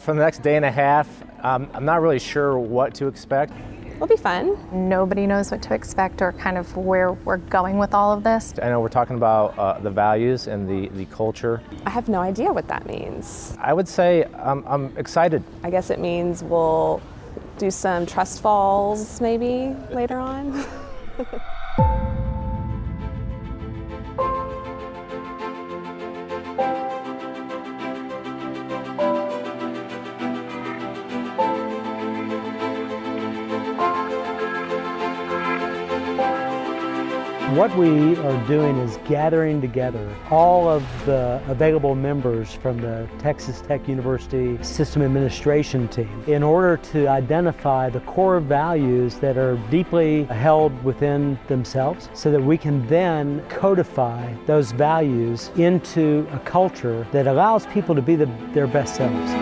For the next day and a half, I'm not really sure what to expect. It'll be fun. Nobody knows what to expect or kind of where we're going with all of this. I know we're talking about the values and the culture. I have no idea what that means. I would say I'm excited. I guess it means we'll do some trust falls maybe later on. What we are doing is gathering together all of the available members from the Texas Tech University System Administration team in order to identify the core values that are deeply held within themselves so that we can then codify those values into a culture that allows people to be their best selves.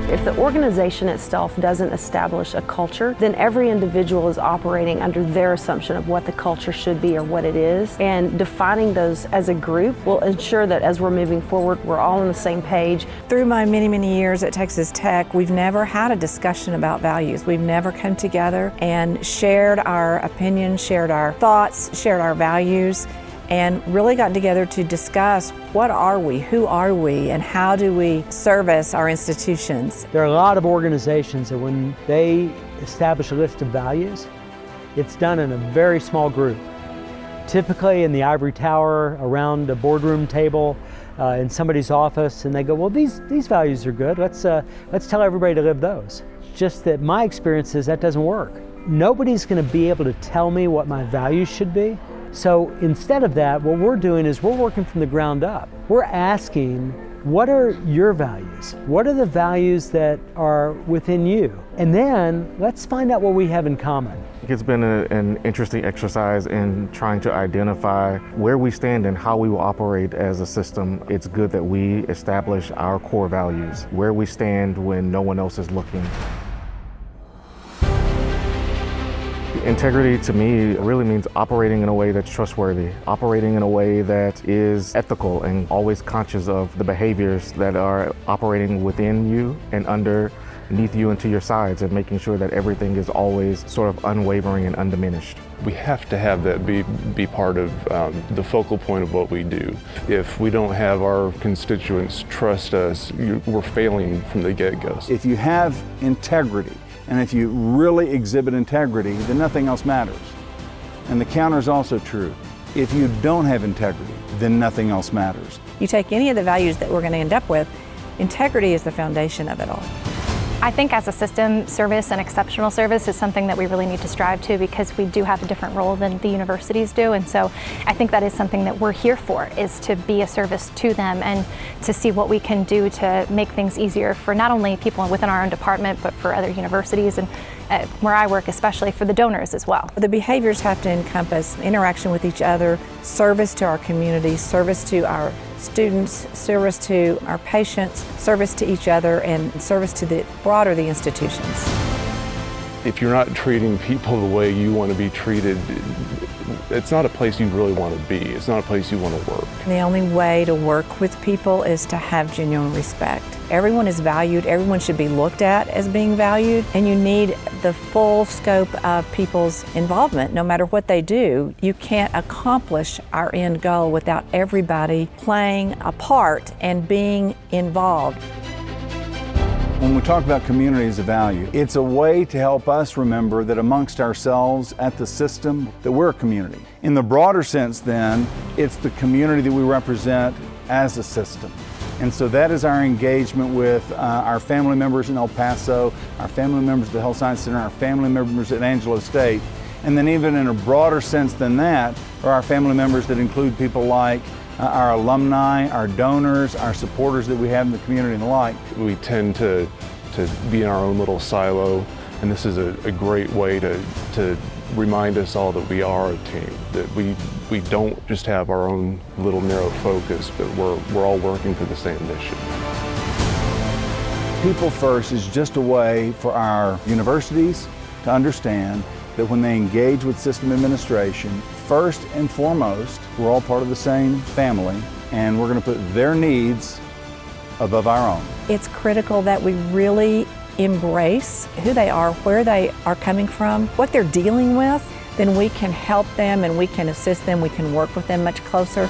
If the organization itself doesn't establish a culture, then every individual is operating under their assumption of what the culture should be or what it is. And defining those as a group will ensure that as we're moving forward, we're all on the same page. Through my many years at Texas Tech, we've never had a discussion about values. We've never come together and shared our opinions, shared our thoughts, shared our values, and really gotten together to discuss what are we, who are we, and how do we service our institutions. There are a lot of organizations that when they establish a list of values, it's done in a very small group. Typically in the ivory tower, around a boardroom table, in somebody's office, and they go, well, these values are good, let's tell everybody to live those. Just that my experience is that doesn't work. Nobody's gonna be able to tell me what my values should be. So instead of that, what we're doing is we're working from the ground up. We're asking, what are your values? What are the values that are within you? And then let's find out what we have in common. It's been an interesting exercise in trying to identify where we stand and how we will operate as a system. It's good that we establish our core values, where we stand when no one else is looking. Integrity to me really means operating in a way that's trustworthy, operating in a way that is ethical and always conscious of the behaviors that are operating within you and underneath you and to your sides, and making sure that everything is always sort of unwavering and undiminished. We have to have that be part of the focal point of what we do. If we don't have our constituents trust us, we're failing from the get-go. If you have integrity, and if you really exhibit integrity, then nothing else matters. And the counter is also true. If you don't have integrity, then nothing else matters. You take any of the values that we're going to end up with, integrity is the foundation of it all. I think as a system, service and exceptional service is something that we really need to strive to because we do have a different role than the universities do. And so I think that is something that we're here for, is to be a service to them and to see what we can do to make things easier for not only people within our own department, but for other universities and where I work, especially for the donors as well. The behaviors have to encompass interaction with each other, service to our community, service to our students, service to our patients, service to each other, and service to the broader the institutions. If you're not treating people the way you want to be treated, it's not a place you really want to be. It's not a place you want to work. The only way to work with people is to have genuine respect. Everyone is valued, everyone should be looked at as being valued, and you need the full scope of people's involvement. No matter what they do, you can't accomplish our end goal without everybody playing a part and being involved. When we talk about community as a value, it's a way to help us remember that amongst ourselves at the system, that we're a community. In the broader sense then, it's the community that we represent as a system. And so that is our engagement with our family members in El Paso, our family members at the Health Science Center, our family members at Angelo State. And then even in a broader sense than that, are our family members that include people like our alumni, our donors, our supporters that we have in the community and the like. We tend to be in our own little silo, and this is a great way to remind us all that we are a team, that we don't just have our own little narrow focus, but we're all working for the same mission. People First is just a way for our universities to understand that when they engage with system administration, first and foremost, we're all part of the same family, and we're going to put their needs above our own. It's critical that we really embrace who they are, where they are coming from, what they're dealing with. Then we can help them and we can assist them, we can work with them much closer.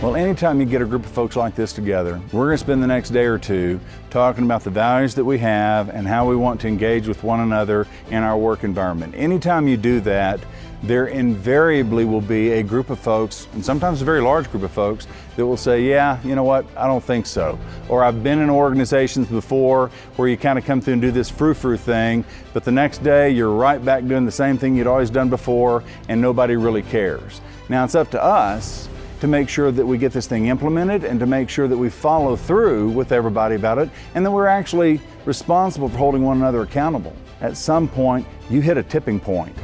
Well, anytime you get a group of folks like this together, we're going to spend the next day or two talking about the values that we have and how we want to engage with one another in our work environment. Anytime you do that, there invariably will be a group of folks, and sometimes a very large group of folks, that will say, yeah, you know what, I don't think so. Or I've been in organizations before where you kind of come through and do this frou-frou thing, but the next day you're right back doing the same thing you'd always done before and nobody really cares. Now it's up to us to make sure that we get this thing implemented and to make sure that we follow through with everybody about it and that we're actually responsible for holding one another accountable. At some point, you hit a tipping point.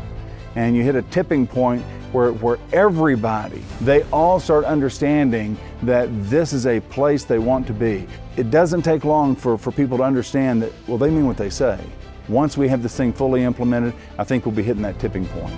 And you hit a tipping point where everybody, they all start understanding that this is a place they want to be. It doesn't take long for people to understand that, well, they mean what they say. Once we have this thing fully implemented, I think we'll be hitting that tipping point.